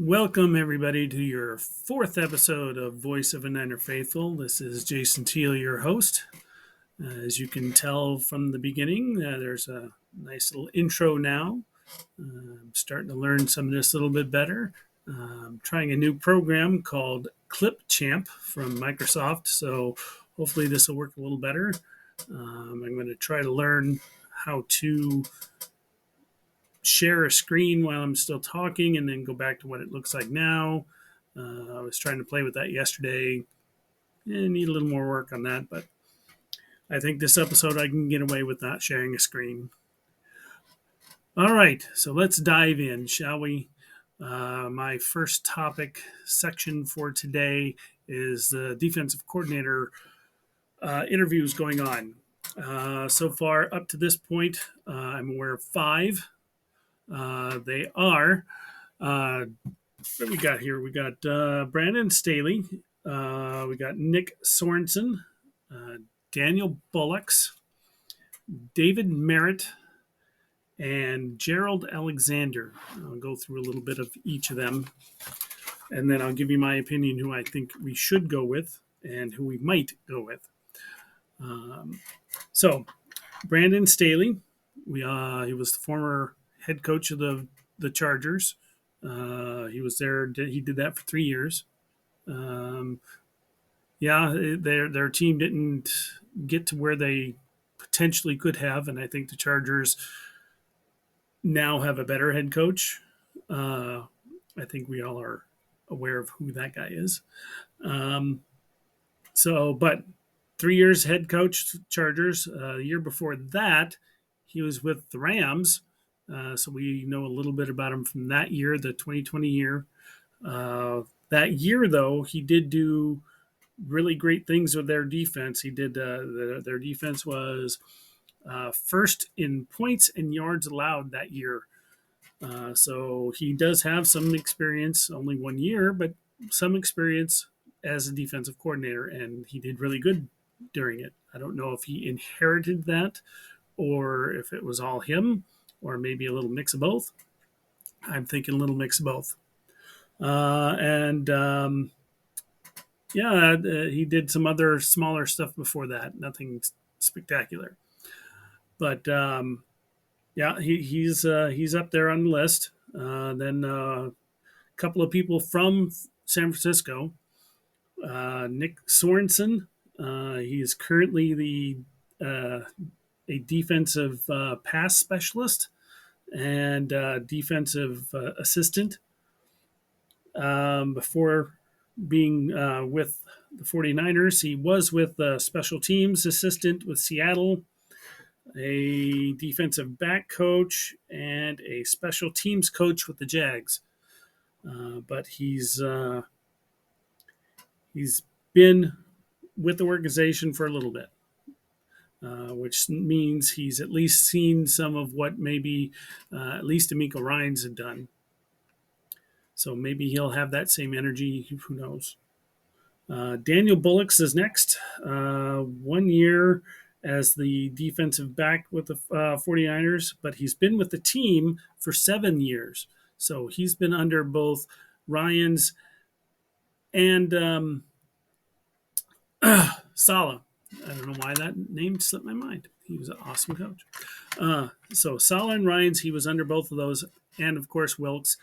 Welcome, everybody, to your fourth episode of Voice of a Niner Faithful. This is Jason Teal, your host. As you can tell from the beginning, there's a nice little intro now. I'm starting to learn some of this a little bit better. I'm trying a new program called Clipchamp from Microsoft, so hopefully this will work a little better. I'm going to try to learn how to share a screen while I'm still talking and then go back to what it looks like now. I was trying to play with that yesterday and need a little more work on that, but I think this episode I can get away with not sharing a screen. All right, so let's dive in, shall we? My first topic section for today is the defensive coordinator interviews going on. So far, up to this point, I'm aware of five. They are what we got here? We got Brandon Staley. We got Nick Sorensen, Daniel Bullocks, David Merritt, and Gerald Alexander. I'll go through a little bit of each of them, and then I'll give you my opinion who I think we should go with and who we might go with. So, Brandon Staley, he was the former head coach of the Chargers. He was there. He did that for 3 years. Their team didn't get to where they potentially could have, and I think the Chargers now have a better head coach. I think we all are aware of who that guy is. But 3 years head coach Chargers. The year before that, he was with the Rams. So we know a little bit about him from that year, the 2020 year. That year, though, he did do really great things with their defense. He did. Their defense was first in points and yards allowed that year. So he does have some experience, only 1 year, but some experience as a defensive coordinator, and he did really good during it. I don't know if he inherited that or if it was all him or maybe a little mix of both. I'm thinking a little mix of both. He did some other smaller stuff before that. Nothing spectacular, but he's up there on the list. Then a couple of people from San Francisco. Nick Sorensen. He is currently a defensive pass specialist and defensive assistant. Before being with the 49ers, he was with the special teams assistant with Seattle, a defensive back coach, and a special teams coach with the Jags. But he's been with the organization for a little bit, which means he's at least seen some of what maybe at least DeMeco Ryans had done. So maybe he'll have that same energy. Who knows? Daniel Bullocks is next. 1 year as the defensive back with the 49ers, but he's been with the team for 7 years. So he's been under both Ryans and Saleh. I don't know why that name slipped my mind. He was an awesome coach. So Saleh and Ryans, he was under both of those, and of course Wilks.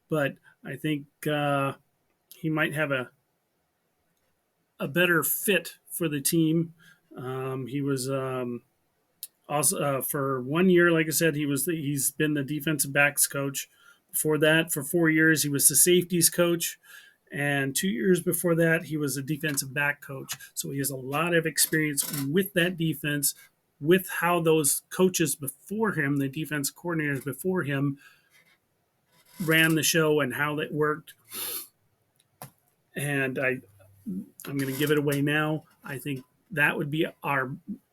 But I think he might have a better fit for the team. He was also for 1 year, like I said, he's been the defensive backs coach. Before that, for 4 years, he was the safeties coach. And 2 years before that, he was a defensive back coach. So he has a lot of experience with that defense, with how those coaches before him, the defense coordinators before him, ran the show and how that worked. And I'm going to give it away now. I think that would be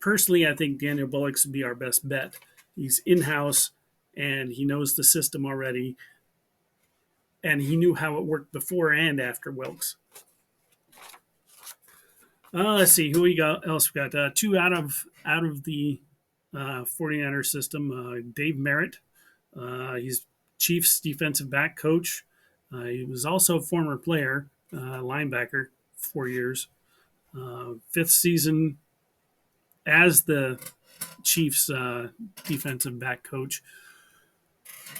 personally, I think Daniel Bullocks would be our best bet. He's in-house and he knows the system already. And he knew how it worked before and after Wilks. Let's see who we got. Else we got two out of the 49er system. Dave Merritt. He's Chiefs defensive back coach. He was also a former player, linebacker, 4 years. Fifth season as the Chiefs defensive back coach.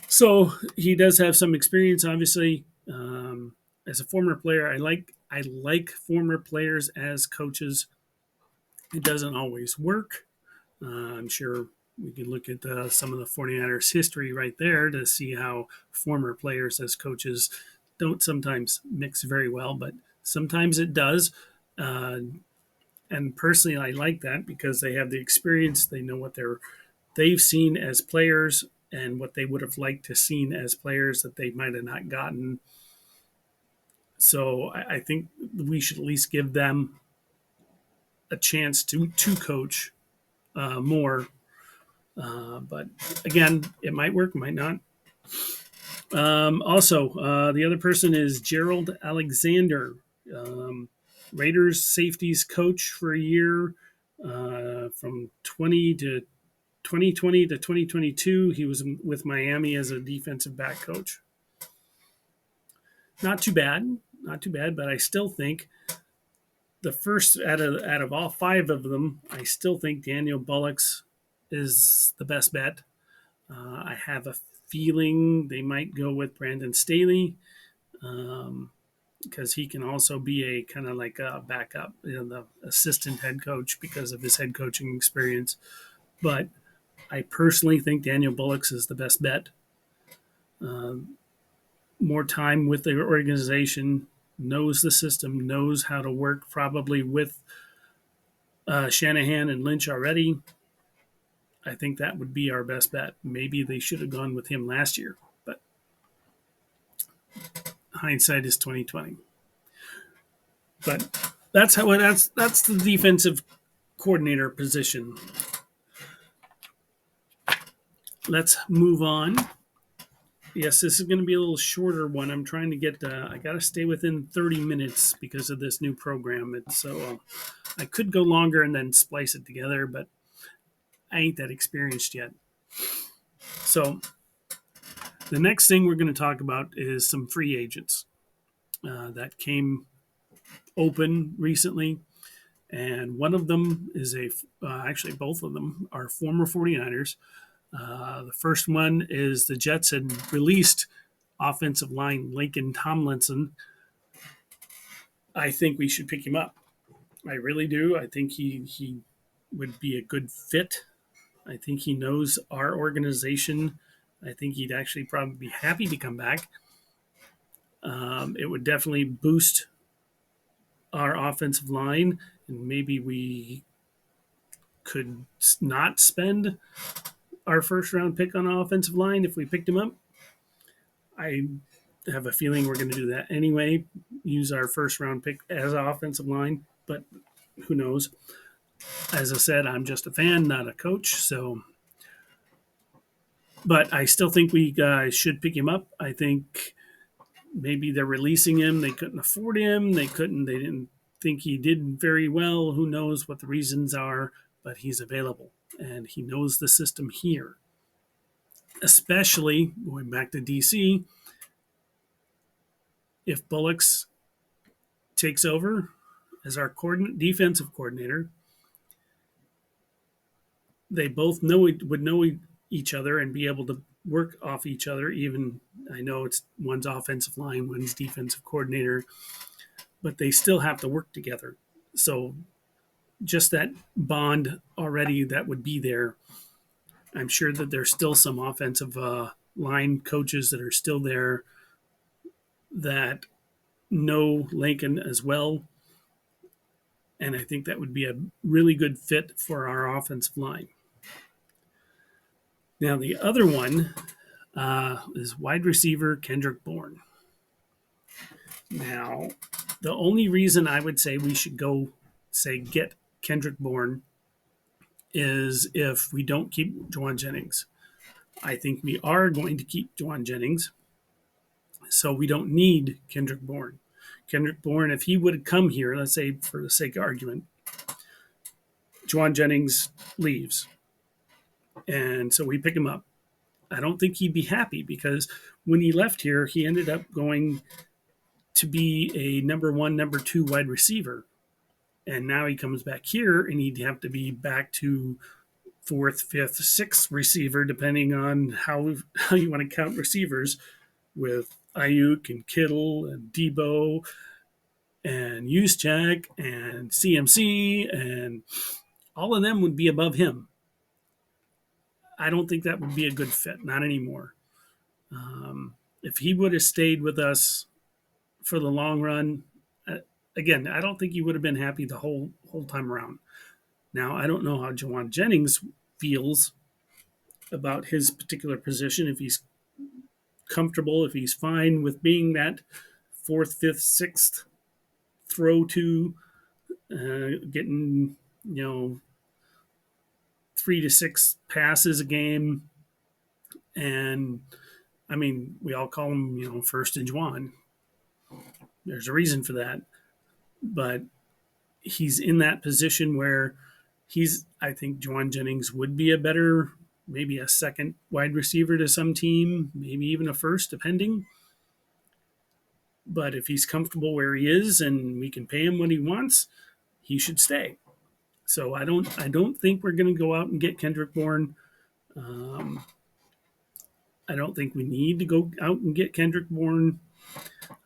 So he does have some experience, obviously. As a former player, I like former players as coaches. It doesn't always work. I'm sure we can look at some of the 49ers history right there to see how former players as coaches don't sometimes mix very well, but sometimes it does. Uh, and personally, I like that because they have the experience. They know what they've seen as players and what they would have liked to seen as players that they might have not gotten. So I think we should at least give them a chance to coach more. But again, it might work, might not. Also, the other person is Gerald Alexander, um, Raiders safeties coach for a year from 2020 to 2022. He was with Miami as a defensive back coach. Not too bad, not too bad, but I still think the first out of all five of them, I still think Daniel Bullocks is the best bet. I have a feeling they might go with Brandon Staley because he can also be a kind of like a backup, the assistant head coach because of his head coaching experience. But I personally think Daniel Bullocks is the best bet. More time with the organization, knows the system, knows how to work probably with Shanahan and Lynch already. I think that would be our best bet. Maybe they should have gone with him last year, but hindsight is 2020. But that's the defensive coordinator position. Let's move on. Yes, this is going to be a little shorter one. I'm trying to get. I got to stay within 30 minutes because of this new program. So I could go longer and then splice it together, but I ain't that experienced yet. So the next thing we're going to talk about is some free agents that came open recently. And one of them is actually both of them are former 49ers. The first one is the Jets had released offensive line Lincoln Tomlinson. I think we should pick him up. I really do. I think he would be a good fit. I think he knows our organization. I think he'd actually probably be happy to come back. It would definitely boost our offensive line, and maybe we could not spend our first round pick on offensive line if we picked him up. I have a feeling we're going to do that anyway, use our first round pick as an offensive line, but who knows? As I said, I'm just a fan, not a coach. So, but I still think we should pick him up. I think maybe they're releasing him. They couldn't afford him. They didn't think he did very well. Who knows what the reasons are, but he's available and he knows the system here. Especially going back to DC, if Bullocks takes over as our defensive coordinator, they both would know each other and be able to work off each other. Even I know it's one's offensive line, one's defensive coordinator, but they still have to work together. So just that bond already that would be there. I'm sure that there's still some offensive line coaches that are still there that know Lincoln as well. And I think that would be a really good fit for our offensive line. Now, the other one is wide receiver Kendrick Bourne. Now, the only reason I would say we should go, get Kendrick Bourne is if we don't keep Jauan Jennings. I think we are going to keep Jauan Jennings, so we don't need Kendrick Bourne. Kendrick Bourne, if he would come here, let's say for the sake of argument, Jauan Jennings leaves, and so we pick him up. I don't think he'd be happy because when he left here, he ended up going to be a number one, number two wide receiver. And now he comes back here and he'd have to be back to fourth, fifth, sixth receiver, depending on how you want to count receivers, with Ayuk and Kittle and Debo and Juszczyk and CMC, and all of them would be above him. I don't think that would be a good fit, not anymore. If he would have stayed with us for the long run, uh, again, I don't think he would have been happy the whole time around. Now, I don't know how Jauan Jennings feels about his particular position, if he's comfortable, if he's fine with being that fourth, fifth, sixth throw to, getting, 3 to 6 passes a game. And I mean, we all call him, first and Juan. There's a reason for that. But he's in that position where I think Jauan Jennings would be a better, maybe a second wide receiver to some team, maybe even a first, depending. But if he's comfortable where he is and we can pay him what he wants, he should stay. So I don't think we're going to go out and get Kendrick Bourne. Um, I don't think we need to go out and get Kendrick Bourne.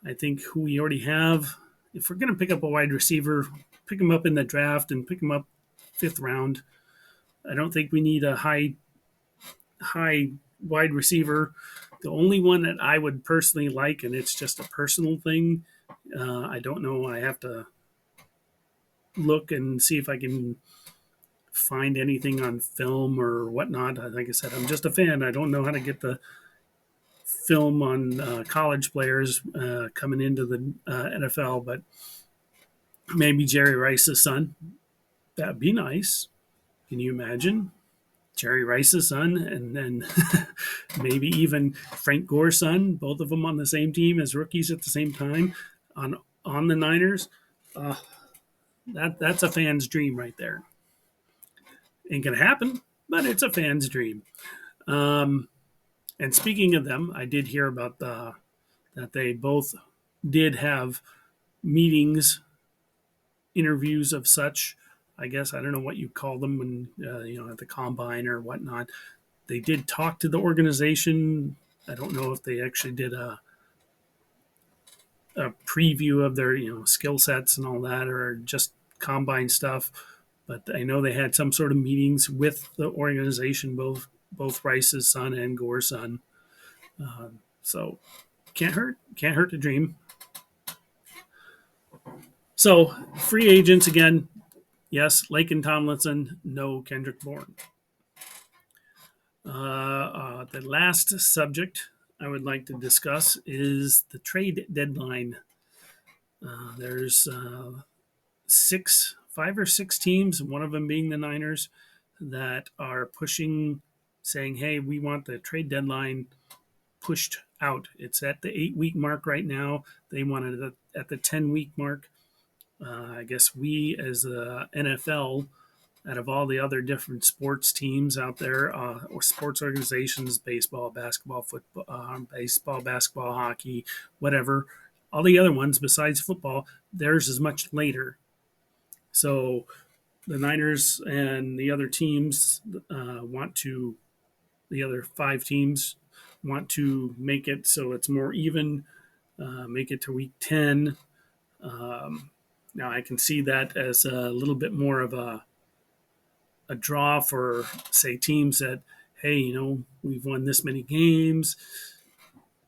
I think who we already have, if we're going to pick up a wide receiver, pick him up in the draft and pick him up fifth round. I don't think we need a high wide receiver. The only one that I would personally like, and it's just a personal thing, I don't know. I have to look and see if I can find anything on film or whatnot. Like I said, I'm just a fan. I don't know how to get the film on college players coming into the NFL, but maybe Jerry Rice's son. That'd be nice. Can you imagine? Jerry Rice's son, and then maybe even Frank Gore's son, both of them on the same team as rookies at the same time on the Niners. Uh, that's a fan's dream right there. Ain't gonna happen, but it's a fan's dream. Um, and speaking of them, I did hear about that they both did have meetings, interviews of such. I guess I don't know what you call them when at the combine or whatnot. They did talk to the organization. I don't know if they actually did a preview of their skill sets and all that, or just combine stuff. But I know they had some sort of meetings with the organization, both Rice's son and Gore's son. So can't hurt to dream. So free agents again. Yes, Laken Tomlinson. No, Kendrick Bourne. The last subject I would like to discuss is the trade deadline. There's 5 or 6 teams, one of them being the Niners, that are pushing, saying, "Hey, we want the trade deadline pushed out." It's at the 8-week mark right now. They want it at the 10-week mark. I guess we, as the NFL, out of all the other different sports teams out there, or sports organizations, baseball, basketball, football, baseball, basketball, hockey, whatever, all the other ones besides football, theirs is much later. So the Niners and the other teams the other 5 teams want to make it so it's more even, make it to week 10. Now I can see that as a little bit more of a draw for, say, teams that, hey, we've won this many games.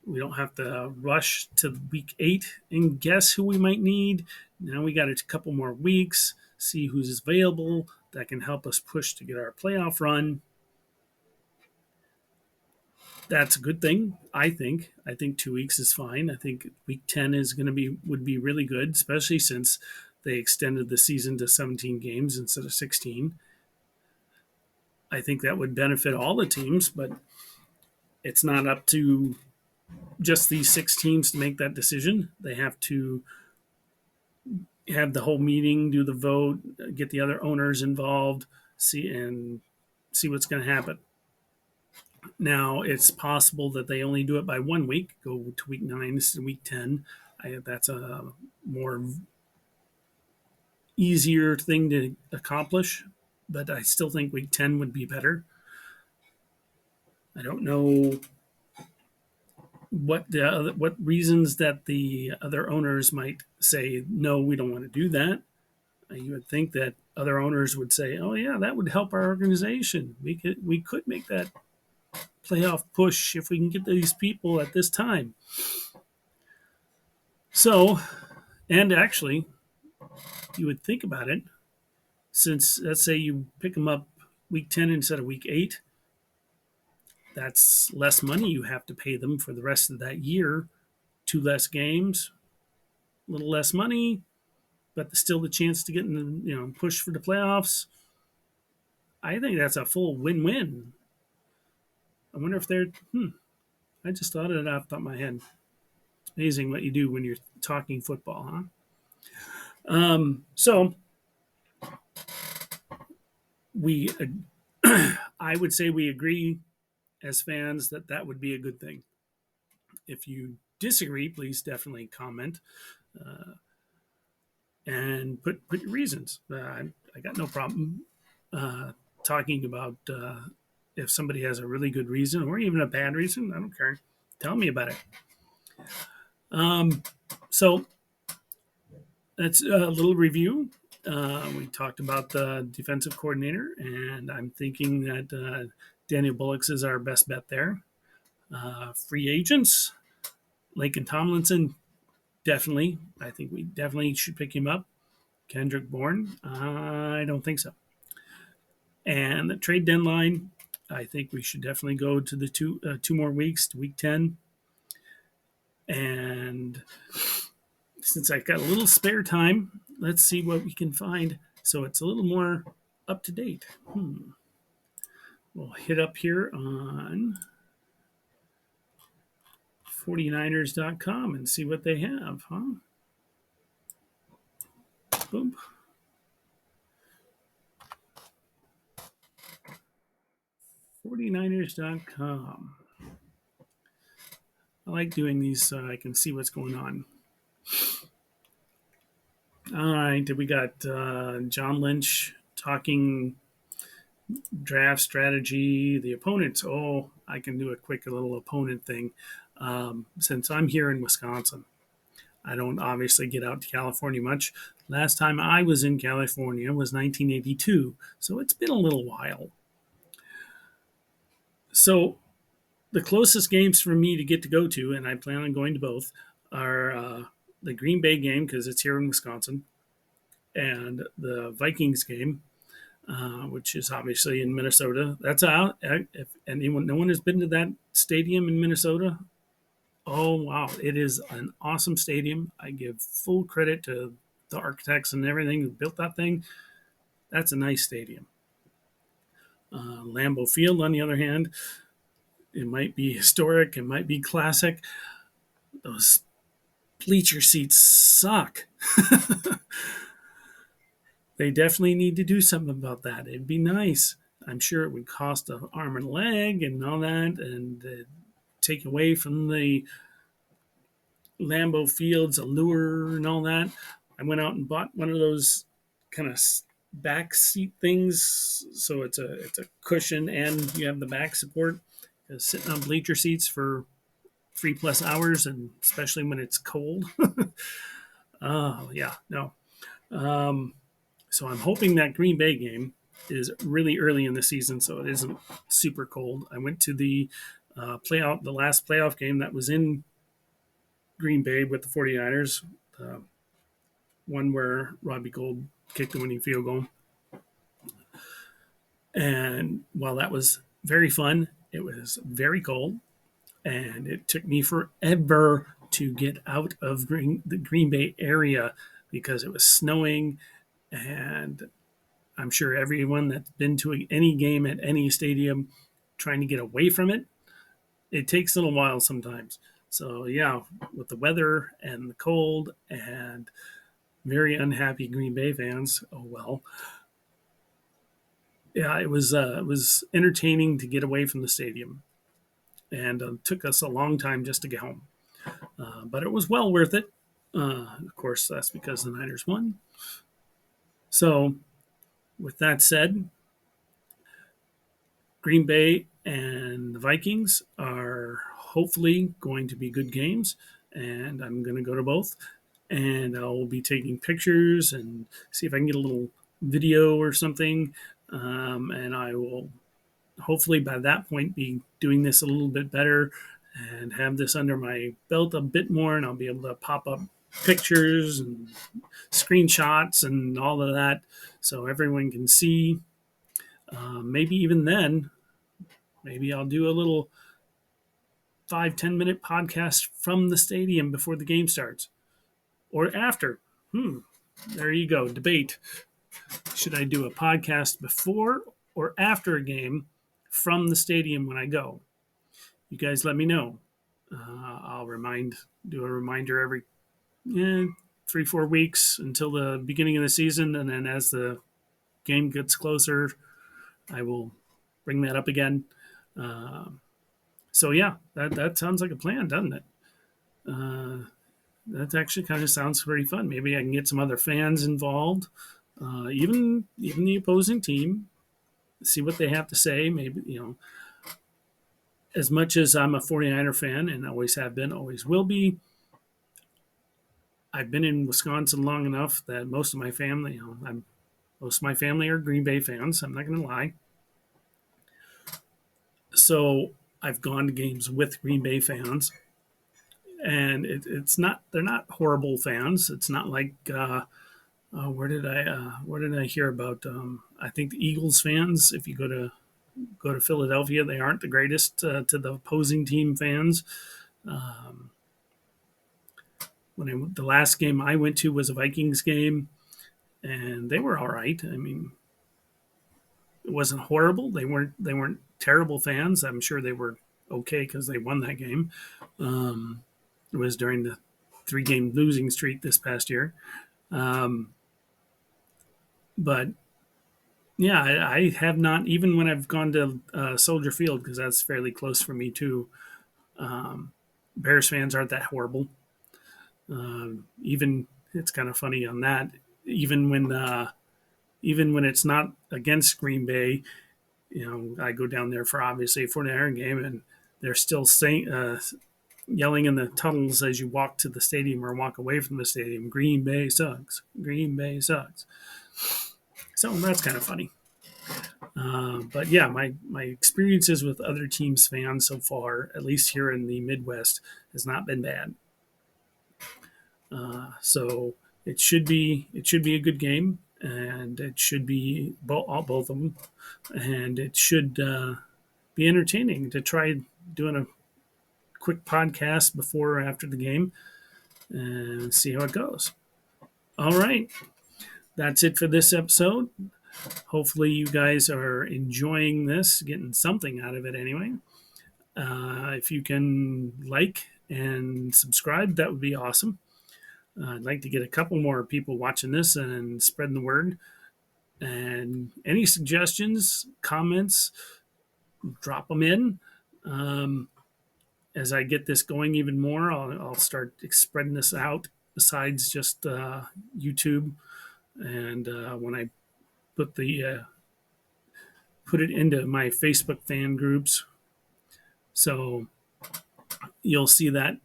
We don't have to rush to week 8 and guess who we might need. Now we got a couple more weeks, see who's available that can help us push to get our playoff run. That's a good thing, I think. I think 2 weeks is fine. I think week 10 would be really good, especially since they extended the season to 17 games instead of 16. I think that would benefit all the teams, but it's not up to just these 6 teams to make that decision. They have to have the whole meeting, do the vote, get the other owners involved, see what's going to happen. Now, it's possible that they only do it by 1 week, go to week 9 instead of week 10. That's a more easier thing to accomplish, but I still think week 10 would be better. I don't know what reasons that the other owners might say no, we don't want to do that. You would think that other owners would say, "Oh yeah, that would help our organization. We could make that playoff push if we can get these people at this time." So, and actually, you would think about it, since let's say you pick them up week 10 instead of week 8, that's less money you have to pay them for the rest of that year. Two less games, a little less money, but still the chance to get in the, push for the playoffs. I think that's a full win-win. I wonder if they're. I just thought of it off the top of my head. It's amazing what you do when you're talking football, huh? So we, I would say we agree as fans that that would be a good thing. If you disagree, please definitely comment and put your reasons. I got no problem talking about if somebody has a really good reason or even a bad reason. I don't care. Tell me about it. So that's a little review. We talked about the defensive coordinator, and I'm thinking that Daniel Bullocks is our best bet there. Free agents, Laken Tomlinson, definitely. I think we definitely should pick him up. Kendrick Bourne, I don't think so. And the trade deadline, I think we should definitely go to the two more weeks to week 10. And since I've got a little spare time, let's see what we can find so it's a little more up to date. We'll hit up here on 49ers.com and see what they have, huh? Boom. 49ers.com. I like doing these so I can see what's going on. All right, we got John Lynch talking draft strategy, the opponents. Oh, I can do a quick little opponent thing. Since I'm here in Wisconsin, I don't obviously get out to California much. Last time I was in California was 1982, so it's been a little while. So the closest games for me to get to go to, and I plan on going to both, are the Green Bay game because it's here in Wisconsin, and the Vikings game, which is obviously in Minnesota. That's out. If anyone, no one has been to that stadium in Minnesota, oh wow, it is an awesome stadium. I give full credit to the architects and everything who built that thing. That's a nice stadium. Lambeau Field, on the other hand, it might be historic, it might be classic. Those bleacher seats suck. They definitely need to do something about that. It'd be nice. I'm sure it would cost an arm and a leg and all that, and take away from the Lambeau Fields allure and all that. I went out and bought one of those kind of back seat things, so it's a cushion and you have the back support. Sitting on bleacher seats for 3+ hours, and especially when it's cold. Oh yeah, no. So I'm hoping that Green Bay game is really early in the season, so it isn't super cold. I went to the the last playoff game that was in Green Bay with the 49ers, one where Robbie Gould kicked the winning field goal. And while that was very fun, it was very cold, and it took me forever to get out of the Green Bay area because it was snowing. And I'm sure everyone that's been to any game at any stadium trying to get away from it, it takes a little while sometimes. So yeah, with the weather and the cold and very unhappy Green Bay fans, oh well. Yeah, it was entertaining to get away from the stadium. and took us a long time just to get home. But it was well worth it. Of course, that's because the Niners won. So, with that said, Green Bay and the Vikings are hopefully going to be good games, and I'm going to go to both. And I'll be taking pictures and see if I can get a little video or something. And I will hopefully by that point be doing this a little bit better and have this under my belt a bit more, and I'll be able to pop up pictures and screenshots and all of that so everyone can see. Maybe even then, maybe I'll do a little 5-10 minute podcast from the stadium before the game starts or after. There you go. Debate. Should I do a podcast before or after a game from the stadium when I go? You guys let me know. I'll do a reminder every 3-4 weeks until the beginning of the season, and then as the game gets closer, I will bring that up again. So yeah, that sounds like a plan, doesn't it? That actually kind of sounds pretty fun. Maybe I can get some other fans involved, even the opposing team, see what they have to say. Maybe, as much as I'm a 49er fan and always have been, always will be, I've been in Wisconsin long enough that most of my family, most of my family are Green Bay fans. I'm not going to lie. So I've gone to games with Green Bay fans, and it's not, they're not horrible fans. It's not like where did I hear about? I think the Eagles fans. If you go to Philadelphia, they aren't the greatest to the opposing team fans. The last game I went to was a Vikings game, and they were all right. I mean, it wasn't horrible. They weren't terrible fans. I'm sure they were okay because they won that game. It was during the 3-game losing streak this past year. But yeah, I have not, even when I've gone to Soldier Field, because that's fairly close for me too. Bears fans aren't that horrible. Even it's kind of funny on that. Even when it's not against Green Bay, I go down there for obviously a 49er game, and they're still yelling in the tunnels as you walk to the stadium or walk away from the stadium. Green Bay sucks. Green Bay sucks. So that's kind of funny. But yeah, my experiences with other teams' fans so far, at least here in the Midwest, has not been bad. So it should be a good game, and it should be both of them, and it should be entertaining to try doing a quick podcast before or after the game and see how it goes. All right, that's it for this episode. Hopefully you guys are enjoying this, getting something out of it anyway. If you can like and subscribe, that would be awesome. I'd like to get a couple more people watching this and spreading the word. And any suggestions, comments, drop them in. As I get this going even more, I'll start spreading this out besides just YouTube. And when I put it into my Facebook fan groups, so you'll see that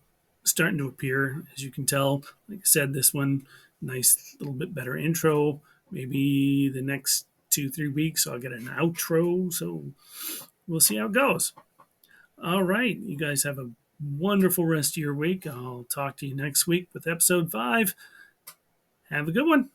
starting to appear. As you can tell, like I said, this one, nice little bit better intro. Maybe the next 2-3 weeks I'll get an outro, so we'll see how it goes. All right, you guys have a wonderful rest of your week. I'll talk to you next week with episode 5. Have a good one.